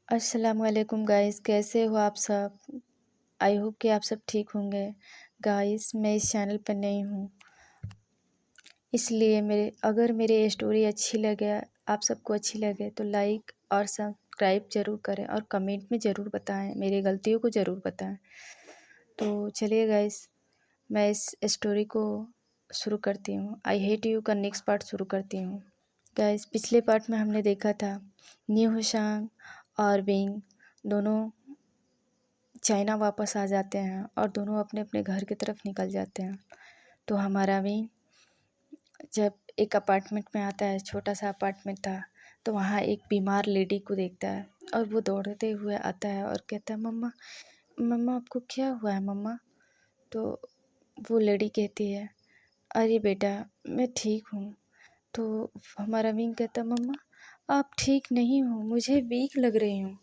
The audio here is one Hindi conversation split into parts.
अस्सलाम वालेकुम गाइस, कैसे हो आप सब? आई होप कि आप सब ठीक होंगे। गाइस, मैं इस चैनल पर नई हूँ, इसलिए अगर मेरी स्टोरी अच्छी लगे, आप सबको अच्छी लगे तो लाइक और सब्सक्राइब ज़रूर करें और कमेंट में ज़रूर बताएं, मेरी गलतियों को ज़रूर बताएं। तो चलिए गाइस, मैं इस स्टोरी को शुरू करती हूँ। आई हेट यू का नेक्स्ट पार्ट शुरू करती हूँ। गाइस, पिछले पार्ट में हमने देखा था न्यू होशांग और विंग दोनों चाइना वापस आ जाते हैं और दोनों अपने अपने घर की तरफ निकल जाते हैं। तो हमारा विंग जब एक अपार्टमेंट में आता है, छोटा सा अपार्टमेंट था, तो वहाँ एक बीमार लेडी को देखता है और वो दौड़ते हुए आता है और कहता है, मम्मा मम्मा आपको क्या हुआ है मम्मा? तो वो लेडी कहती है, अरे बेटा मैं ठीक हूँ। तो हमारा विंग कहता, मम्मा आप ठीक नहीं हो, मुझे वीक लग रही हूँ।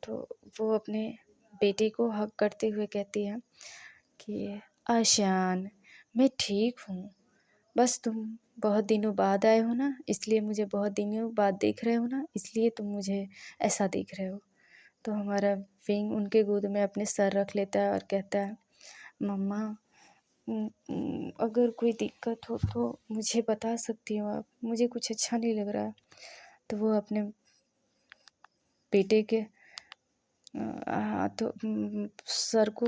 तो वो अपने बेटे को हग करते हुए कहती है कि आशान मैं ठीक हूँ, बस तुम बहुत दिनों बाद आए हो ना, इसलिए मुझे बहुत दिनों बाद देख रहे हो ना, इसलिए तुम मुझे ऐसा देख रहे हो। तो हमारा विंग उनके गोद में अपने सर रख लेता है और कहता है, मम्मा अगर कोई दिक्कत हो तो मुझे बता सकती हो आप, मुझे कुछ अच्छा नहीं लग रहा है। तो वो अपने बेटे के हाथों सर को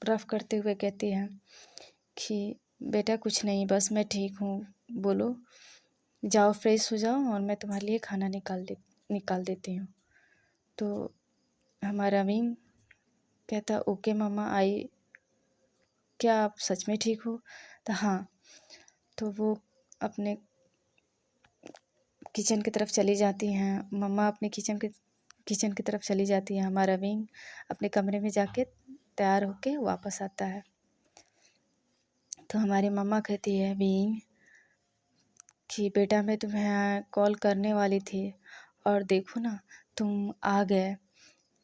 रफ करते हुए कहती है कि बेटा कुछ नहीं, बस मैं ठीक हूँ, बोलो जाओ फ्रेश हो जाओ और मैं तुम्हारे लिए खाना निकाल देती हूँ। तो हमारा विंग कहता, ओके मम्मा, आई क्या आप सच में ठीक हो? तो हाँ। तो वो अपने किचन की तरफ चली जाती हैं, मम्मा अपने किचन की तरफ चली जाती है। हमारा विंग अपने कमरे में जाके तैयार होके वापस आता है। तो हमारी मम्मा कहती है विंग कि बेटा मैं तुम्हें कॉल करने वाली थी और देखो ना तुम आ गए,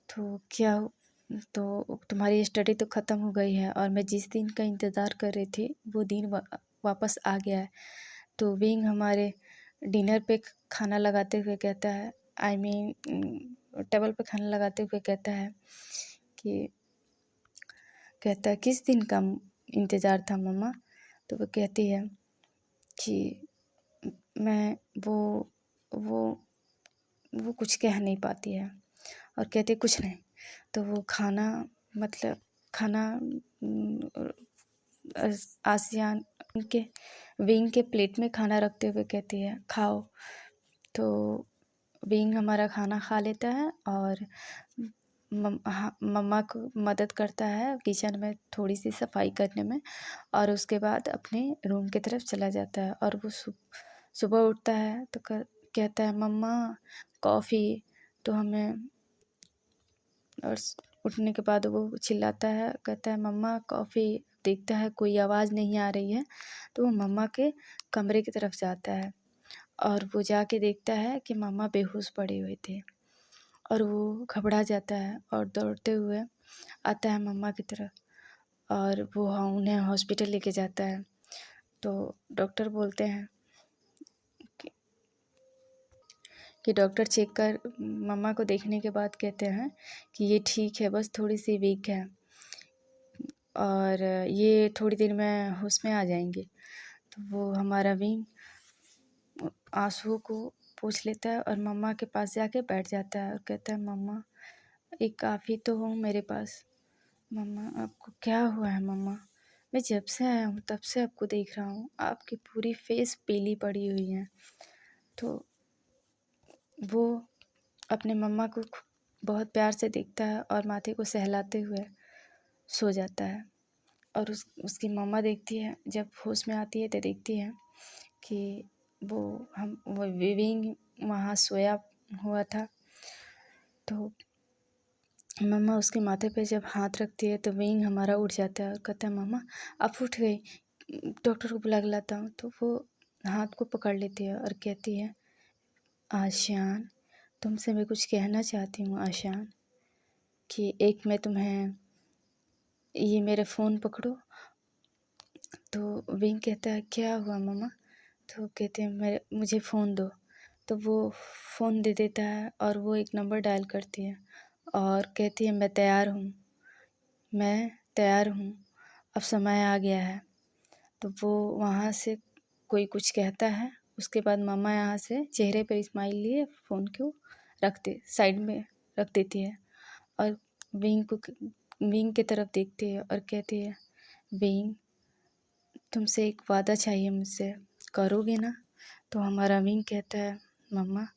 तो क्या तो तुम्हारी स्टडी तो ख़त्म हो गई है और मैं जिस दिन का इंतज़ार कर रही थी वो दिन वापस आ गया है। तो विंग हमारे डिनर पे खाना लगाते हुए कहता है, आई मीन टेबल पे खाना लगाते हुए कि कहता है किस दिन का इंतज़ार था मम्मा? तो वो कहती है कि मैं वो वो कुछ कह नहीं पाती है और कहती कुछ नहीं। तो वो खाना आसियान के विंग के प्लेट में खाना रखते हुए कहती है खाओ। तो विंग हमारा खाना खा लेता है और मम्मा को मदद करता है किचन में थोड़ी सी सफाई करने में, और उसके बाद अपने रूम की तरफ चला जाता है। और वो सुबह उठता है तो कहता है मम्मा कॉफ़ी। तो हमें और उठने के बाद वो चिल्लाता है, कहता है मम्मा कॉफ़ी। देखता है कोई आवाज़ नहीं आ रही है तो वो मम्मा के कमरे की तरफ जाता है और वो जाके देखता है कि मम्मा बेहोश पड़े हुए थे और वो घबरा जाता है और दौड़ते हुए आता है मम्मा की तरफ और वो उन्हें हॉस्पिटल लेके जाता है। तो डॉक्टर बोलते हैं कि डॉक्टर चेक कर मम्मा को देखने के बाद कहते हैं कि ये ठीक है, बस थोड़ी सी वीक है और ये थोड़ी देर में होश में आ जाएंगे। तो वो हमारा विंग आंसुओं को पोंछ लेता है और मम्मा के पास जाके बैठ जाता है और कहता है मम्मा एक काफ़ी तो हो मेरे पास। मम्मा आपको क्या हुआ है मम्मा? मैं जब से आया हूँ तब से आपको देख रहा हूँ, आपकी पूरी फेस पीली पड़ी हुई है। तो वो अपने मम्मा को बहुत प्यार से देखता है और माथे को सहलाते हुए सो जाता है। और उसकी मम्मा देखती है, जब होश में आती है तो देखती है कि वो विविंग वहाँ सोया हुआ था। तो मम्मा उसके माथे पे जब हाथ रखती है तो विंग हमारा उठ जाता है और कहता है मम्मा आप उठ गई, डॉक्टर को बुला के लाता हूँ। तो वो हाथ को पकड़ लेती है और कहती है आशियान तुमसे मैं कुछ कहना चाहती हूँ आशियान, कि एक मैं तुम्हें ये मेरा फ़ोन पकड़ो। तो विंग कहता है क्या हुआ मम्मा? तो कहते हैं मुझे फ़ोन दो। तो वो फ़ोन दे देता है और वो एक नंबर डायल करती है और कहती है मैं तैयार हूँ, अब समय आ गया है। तो वो वहाँ से कोई कुछ कहता है, उसके बाद मम्मा यहाँ से चेहरे पर स्माइल लिए फ़ोन को साइड में रख देती है और विंग की तरफ देखती है और कहती है, विंग तुमसे एक वादा चाहिए मुझसे, करोगे ना? तो हमारा विंग कहता है, मम्मा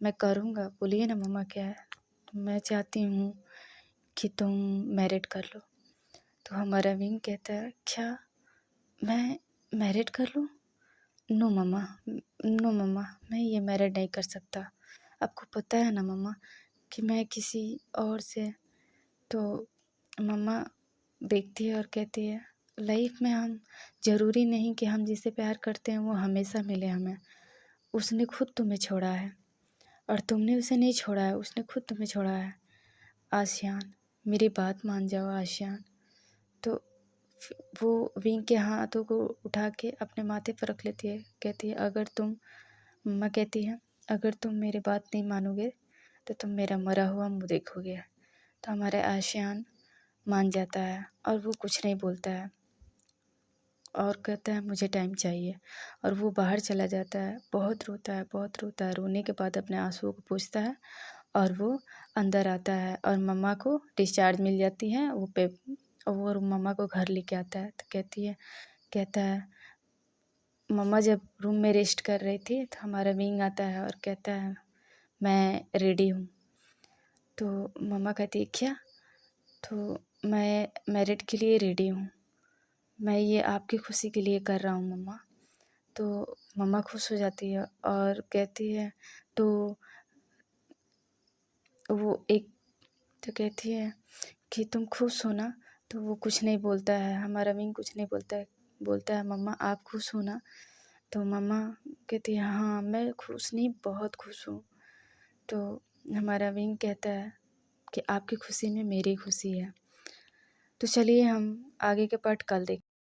मैं करूँगा, बोलिए ना मम्मा क्या है? तो मैं चाहती हूँ कि तुम मैरिड कर लो। तो हमारा विंग कहता है, क्या मैं मैरिड कर लूँ? नो मम्मा, मैं ये मैरिड नहीं कर सकता। आपको पता है ना मम्मा कि मैं किसी और से। तो मम्मा देखती है और कहती है, लाइफ में हम ज़रूरी नहीं कि हम जिसे प्यार करते हैं वो हमेशा मिले हमें। उसने खुद तुम्हें छोड़ा है और तुमने उसे नहीं छोड़ा है, उसने खुद तुम्हें छोड़ा है। आशियान, मेरी बात मान जाओ आशियान। तो वो विंग के हाथों को उठा के अपने माथे पर रख लेती है, कहती है मम्मा कहती है, अगर तुम मेरी बात नहीं मानोगे तो तुम मेरा मरा हुआ मुँह देखोगे। तो हमारे आशियान मान जाता है और वो कुछ नहीं बोलता है और कहता है मुझे टाइम चाहिए और वो बाहर चला जाता है। बहुत रोता है। रोने के बाद अपने आंसुओं को पोंछता है और वो अंदर आता है और मम्मा को डिस्चार्ज मिल जाती है। वो मम्मा को घर लेके आता है। तो कहता है मम्मा जब रूम में रेस्ट कर रही थी तो हमारा विंग आता है और कहता है मैं रेडी हूँ। तो मम्मा कहती है क्या? तो मैं मैरिड के लिए रेडी हूँ, मैं ये आपकी खुशी के लिए कर रहा हूँ मम्मा। तो मम्मा खुश हो जाती है और कहती है तो वो एक तो कहती है कि तुम खुश हो ना? तो वो कुछ नहीं बोलता है, हमारा विंग कुछ नहीं बोलता है मम्मा आप खुश हो ना? तो मम्मा कहती है हाँ मैं खुश नहीं बहुत खुश हूँ। तो हमारा विंग कहता है कि आपकी खुशी में मेरी खुशी है। तो चलिए हम आगे के पार्ट कल देखें।